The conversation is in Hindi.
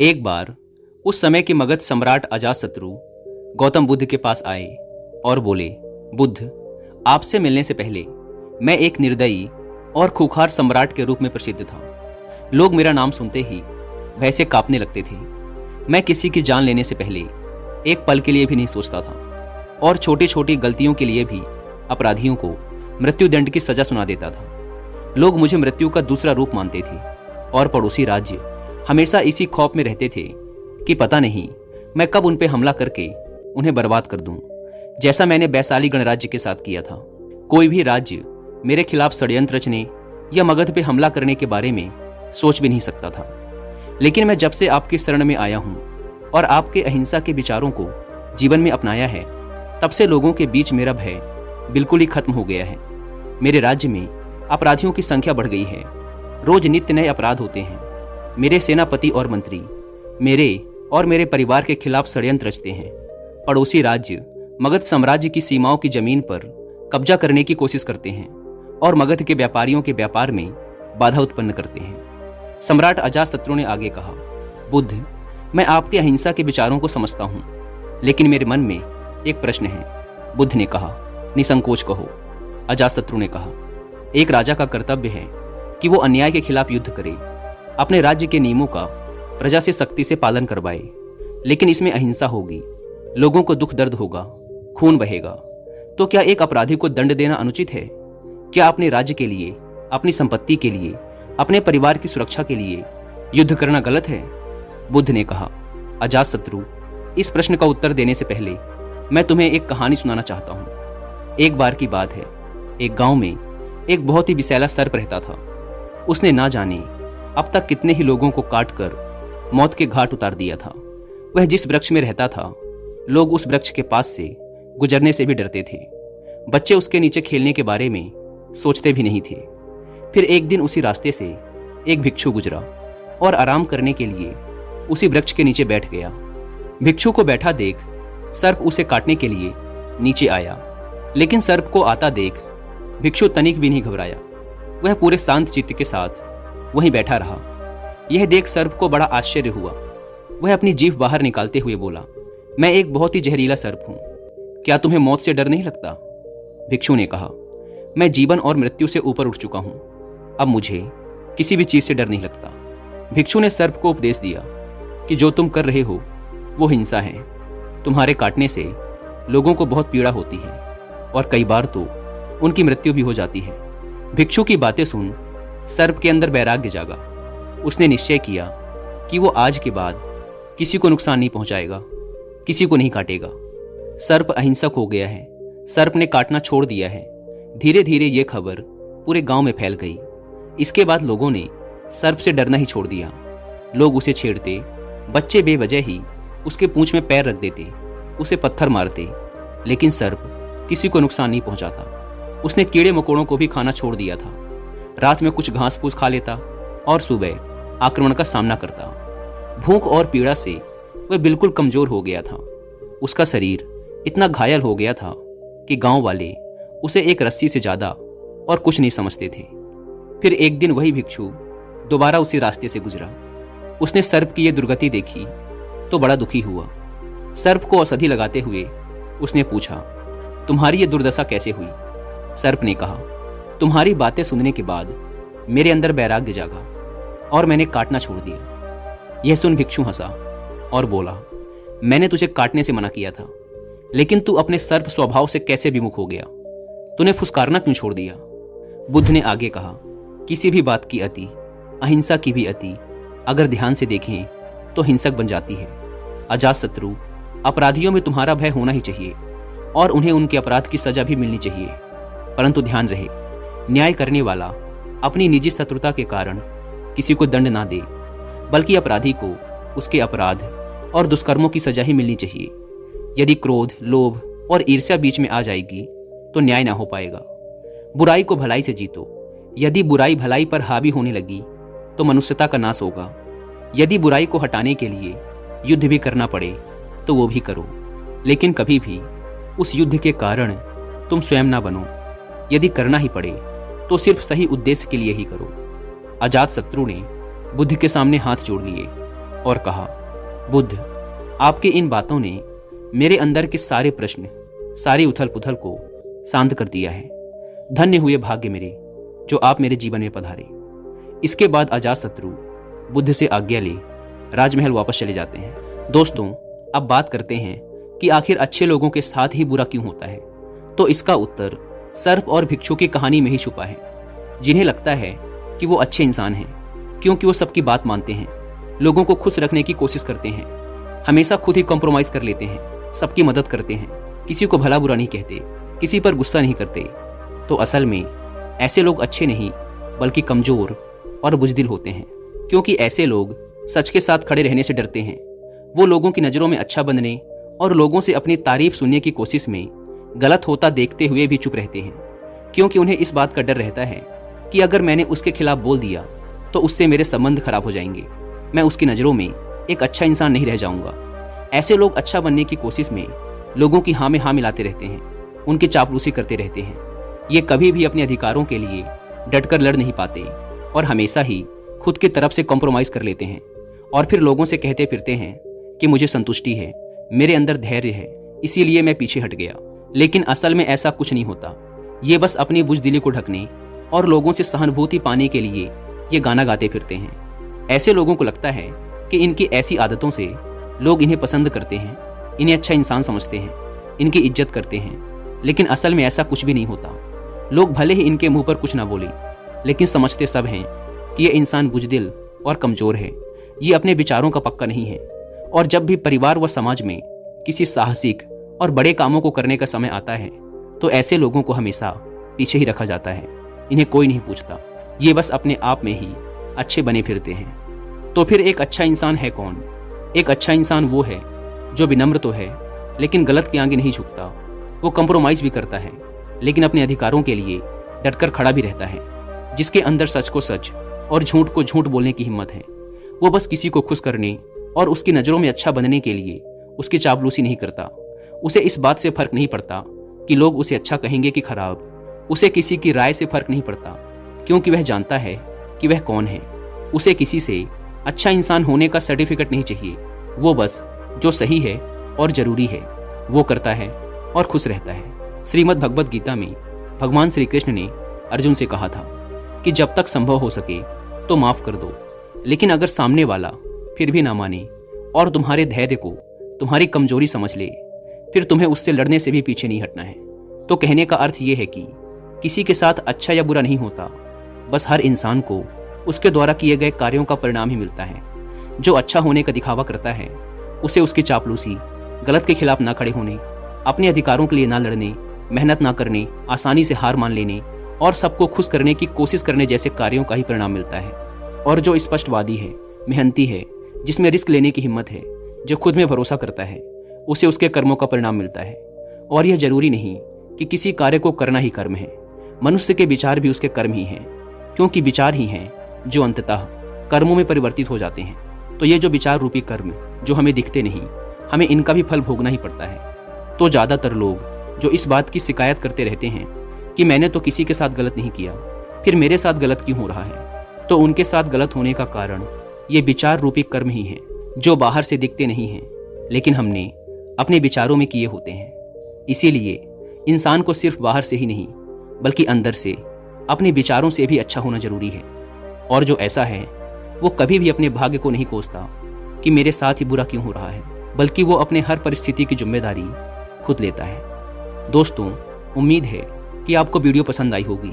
एक बार उस समय के मगध सम्राट अजातशत्रु गौतम बुद्ध के पास आए और बोले, बुद्ध, आपसे मिलने से पहले मैं एक निर्दयी और खूंखार सम्राट के रूप में प्रसिद्ध था। लोग मेरा नाम सुनते ही भय से कांपने लगते थे। मैं किसी की जान लेने से पहले एक पल के लिए भी नहीं सोचता था और छोटी छोटी गलतियों के लिए भी अपराधियों को मृत्युदंड की सजा सुना देता था। लोग मुझे मृत्यु का दूसरा रूप मानते थे और पड़ोसी राज्य हमेशा इसी खौफ में रहते थे कि पता नहीं मैं कब उन पे हमला करके उन्हें बर्बाद कर दूं, जैसा मैंने वैशाली गणराज्य के साथ किया था। कोई भी राज्य मेरे खिलाफ षड्यंत्र रचने या मगध पे हमला करने के बारे में सोच भी नहीं सकता था। लेकिन मैं जब से आपकी शरण में आया हूं और आपके अहिंसा के विचारों को जीवन में अपनाया है, तब से लोगों के बीच मेरा भय बिल्कुल ही खत्म हो गया है। मेरे राज्य में अपराधियों की संख्या बढ़ गई है। रोज नित्य नए अपराध होते हैं। मेरे सेनापति और मंत्री मेरे और मेरे परिवार के खिलाफ षड्यंत्र रचते हैं। पड़ोसी राज्य मगध साम्राज्य की सीमाओं की जमीन पर कब्जा करने की कोशिश करते हैं और मगध के व्यापारियों के व्यापार में बाधा उत्पन्न करते हैं। सम्राट अजातशत्रु ने आगे कहा, बुद्ध, मैं आपके अहिंसा के विचारों को समझता हूँ, लेकिन मेरे मन में एक प्रश्न है। बुद्ध ने कहा, निसंकोच कहो। अजातशत्रु ने कहा, एक राजा का कर्तव्य है कि वो अन्याय के खिलाफ युद्ध करे, अपने राज्य के नियमों का प्रजा से सख्ती से पालन करवाए। लेकिन इसमें अहिंसा होगी, लोगों को दुख दर्द होगा, खून बहेगा। तो क्या एक अपराधी को दंड देना अनुचित है? क्या अपने राज्य के लिए, अपनी संपत्ति के लिए, अपने परिवार की सुरक्षा के लिए युद्ध करना गलत है? बुद्ध ने कहा, अजातशत्रु, इस प्रश्न का उत्तर देने से पहले मैं तुम्हें एक कहानी सुनाना चाहता हूँ। एक बार की बात है, एक गांव में एक बहुत ही विषैला सर्प रहता था। उसने ना जाने अब तक कितने ही लोगों को काटकर मौत के घाट उतार दिया था। वह जिस वृक्ष में रहता था, लोग उस वृक्ष के पास से गुजरने से भी डरते थे। बच्चे उसके नीचे खेलने के बारे में सोचते भी नहीं थे। फिर एक दिन उसी रास्ते से एक भिक्षु गुजरा और आराम करने के लिए उसी वृक्ष के नीचे बैठ गया। भिक्षु को बैठा देख सर्प उसे काटने के लिए नीचे आया, लेकिन सर्प को आता देख भिक्षु तनिक भी नहीं घबराया। वह पूरे शांत चित्त के साथ वहीं बैठा रहा। यह देख सर्प को बड़ा आश्चर्य हुआ। वह अपनी जीभ बाहर निकालते हुए बोला, मैं एक बहुत ही जहरीला सर्प हूं, क्या तुम्हें मौत से डर नहीं लगता? भिक्षु ने कहा, मैं जीवन और मृत्यु से ऊपर उठ चुका हूं, अब मुझे किसी भी चीज से डर नहीं लगता। भिक्षु ने सर्प को उपदेश दिया कि जो तुम कर रहे हो वो हिंसा है। तुम्हारे काटने से लोगों को बहुत पीड़ा होती है और कई बार तो उनकी मृत्यु भी हो जाती है। भिक्षु की बातें सुन सर्प के अंदर वैराग्य जागा। उसने निश्चय किया कि वो आज के बाद किसी को नुकसान नहीं पहुंचाएगा, किसी को नहीं काटेगा। सर्प अहिंसक हो गया है, सर्प ने काटना छोड़ दिया है। धीरे धीरे ये खबर पूरे गांव में फैल गई। इसके बाद लोगों ने सर्प से डरना ही छोड़ दिया। लोग उसे छेड़ते, बच्चे बेवजह ही उसके पूंछ में पैर रख देते, उसे पत्थर मारते, लेकिन सर्प किसी को नुकसान नहीं पहुंचाता। उसने कीड़े मकोड़ों को भी खाना छोड़ दिया था। रात में कुछ घास फूस खा लेता और सुबह आक्रमण का सामना करता। भूख और पीड़ा से वह बिल्कुल कमजोर हो गया था। उसका शरीर इतना घायल हो गया था कि गांव वाले उसे एक रस्सी से ज्यादा और कुछ नहीं समझते थे। फिर एक दिन वही भिक्षु दोबारा उसी रास्ते से गुजरा। उसने सर्प की यह दुर्गति देखी तो बड़ा दुखी हुआ। सर्प को औषधि लगाते हुए उसने पूछा, तुम्हारी ये दुर्दशा कैसे हुई? सर्प ने कहा, तुम्हारी बातें सुनने के बाद मेरे अंदर वैराग्य जागा और मैंने काटना छोड़ दिया। यह सुन भिक्षु हंसा और बोला, मैंने तुझे काटने से मना किया था, लेकिन तू अपने सर्प स्वभाव से कैसे विमुख हो गया? तूने फुसकारना क्यों छोड़ दिया? बुद्ध ने आगे कहा, किसी भी बात की अति, अहिंसा की भी अति, अगर ध्यान से देखें तो हिंसक बन जाती है। अजातशत्रु, अपराधियों में तुम्हारा भय होना ही चाहिए और उन्हें उनके अपराध की सजा भी मिलनी चाहिए, परंतु ध्यान रहे, न्याय करने वाला अपनी निजी शत्रुता के कारण किसी को दंड ना दे, बल्कि अपराधी को उसके अपराध और दुष्कर्मों की सजा ही मिलनी चाहिए। यदि क्रोध, लोभ और ईर्ष्या बीच में आ जाएगी तो न्याय ना हो पाएगा। बुराई को भलाई से जीतो। यदि बुराई भलाई पर हावी होने लगी तो मनुष्यता का नाश होगा। यदि बुराई को हटाने के लिए युद्ध भी करना पड़े तो वो भी करो, लेकिन कभी भी उस युद्ध के कारण तुम स्वयं ना बनो। यदि करना ही पड़े तो सिर्फ सही उद्देश्य के लिए ही करो। अजातशत्रु ने बुद्ध के सामने हाथ जोड़ लिए और कहा, बुद्ध, आपकी इन बातों ने मेरे अंदर के सारे प्रश्न, सारी उथल पुथल को शांत कर दिया है। धन्य हुए भाग्य मेरे जो आप मेरे जीवन में पधारे। इसके बाद अजातशत्रु बुद्ध से आज्ञा ले राजमहल वापस चले जाते हैं। दोस्तों, अब बात करते हैं कि आखिर अच्छे लोगों के साथ ही बुरा क्यों होता है। तो इसका उत्तर सर्प और भिक्षु की कहानी में ही छुपा है, जिन्हें लगता है कि वो अच्छे इंसान हैं क्योंकि वो सबकी बात मानते हैं, लोगों को खुश रखने की कोशिश करते हैं, हमेशा खुद ही कॉम्प्रोमाइज़ कर लेते हैं, सबकी मदद करते हैं, किसी को भला बुरा नहीं कहते, किसी पर गुस्सा नहीं करते। तो असल में ऐसे लोग अच्छे नहीं बल्कि कमज़ोर और बुज़दिल होते हैं, क्योंकि ऐसे लोग सच के साथ खड़े रहने से डरते हैं। वो लोगों की नज़रों में अच्छा बनने और लोगों से अपनी तारीफ सुनने की कोशिश में गलत होता देखते हुए भी चुप रहते हैं, क्योंकि उन्हें इस बात का डर रहता है कि अगर मैंने उसके खिलाफ बोल दिया तो उससे मेरे संबंध खराब हो जाएंगे, मैं उसकी नज़रों में एक अच्छा इंसान नहीं रह जाऊंगा। ऐसे लोग अच्छा बनने की कोशिश में लोगों की हाँ में हाँ मिलाते रहते हैं, उनकी चापलूसी करते रहते हैं। ये कभी भी अपने अधिकारों के लिए डटकर लड़ नहीं पाते और हमेशा ही खुद की तरफ से कॉम्प्रोमाइज़ कर लेते हैं और फिर लोगों से कहते फिरते हैं कि मुझे संतुष्टि है, मेरे अंदर धैर्य है, इसीलिए मैं पीछे हट गया। लेकिन असल में ऐसा कुछ नहीं होता। ये बस अपनी बुज़दिली को ढकने और लोगों से सहानुभूति पाने के लिए ये गाना गाते फिरते हैं। ऐसे लोगों को लगता है कि इनकी ऐसी आदतों से लोग इन्हें पसंद करते हैं, इन्हें अच्छा इंसान समझते हैं, इनकी इज्जत करते हैं। लेकिन असल में ऐसा कुछ भी नहीं होता। लोग भले ही इनके मुंह पर कुछ ना बोलें, लेकिन समझते सब हैं कि ये इंसान बुज़दिल और कमज़ोर है, ये अपने विचारों का पक्का नहीं है। और जब भी परिवार व समाज में किसी साहसिक और बड़े कामों को करने का समय आता है तो ऐसे लोगों को हमेशा पीछे ही रखा जाता है, इन्हें कोई नहीं पूछता। ये बस अपने आप में ही अच्छे बने फिरते हैं। तो फिर एक अच्छा इंसान है कौन? एक अच्छा इंसान वो है जो विनम्र तो है लेकिन गलत के आगे नहीं झुकता। वो कंप्रोमाइज़ भी करता है लेकिन अपने अधिकारों के लिए डटकर खड़ा भी रहता है, जिसके अंदर सच को सच और झूठ को झूठ बोलने की हिम्मत है। वो बस किसी को खुश करने और उसकी नज़रों में अच्छा बनने के लिए उसकी चापलूसी नहीं करता। उसे इस बात से फर्क नहीं पड़ता कि लोग उसे अच्छा कहेंगे कि खराब। उसे किसी की राय से फर्क नहीं पड़ता, क्योंकि वह जानता है कि वह कौन है। उसे किसी से अच्छा इंसान होने का सर्टिफिकेट नहीं चाहिए। वो बस जो सही है और ज़रूरी है वो करता है और खुश रहता है। श्रीमद् भगवद गीता में भगवान श्री कृष्ण ने अर्जुन से कहा था कि जब तक संभव हो सके तो माफ़ कर दो, लेकिन अगर सामने वाला फिर भी ना माने और तुम्हारे धैर्य को तुम्हारी कमजोरी समझ ले, फिर तुम्हें उससे लड़ने से भी पीछे नहीं हटना है। तो कहने का अर्थ ये है कि किसी के साथ अच्छा या बुरा नहीं होता, बस हर इंसान को उसके द्वारा किए गए कार्यों का परिणाम ही मिलता है। जो अच्छा होने का दिखावा करता है उसे उसकी चापलूसी, गलत के खिलाफ ना खड़े होने, अपने अधिकारों के लिए ना लड़ने, मेहनत ना करने, आसानी से हार मान लेने और सबको खुश करने की कोशिश करने जैसे कार्यों का ही परिणाम मिलता है। और जो स्पष्टवादी है, मेहनती है, जिसमें रिस्क लेने की हिम्मत है, जो खुद में भरोसा करता है, उसे उसके कर्मों का परिणाम मिलता है। और यह जरूरी नहीं कि किसी कार्य को करना ही कर्म है, मनुष्य के विचार भी उसके कर्म ही हैं, क्योंकि विचार ही हैं जो अंततः कर्मों में परिवर्तित हो जाते हैं। तो ये जो विचार रूपी कर्म जो हमें दिखते नहीं, हमें इनका भी फल भोगना ही पड़ता है। तो ज़्यादातर लोग जो इस बात की शिकायत करते रहते हैं कि मैंने तो किसी के साथ गलत नहीं किया, फिर मेरे साथ गलत क्यों हो रहा है, तो उनके साथ गलत होने का कारण ये विचार रूपी कर्म ही हैं, जो बाहर से दिखते नहीं हैं लेकिन हमने अपने विचारों में किए होते हैं। इसीलिए इंसान को सिर्फ बाहर से ही नहीं बल्कि अंदर से, अपने विचारों से भी अच्छा होना जरूरी है। और जो ऐसा है वो कभी भी अपने भाग्य को नहीं कोसता कि मेरे साथ ही बुरा क्यों हो रहा है, बल्कि वो अपने हर परिस्थिति की जिम्मेदारी खुद लेता है। दोस्तों, उम्मीद है कि आपको वीडियो पसंद आई होगी।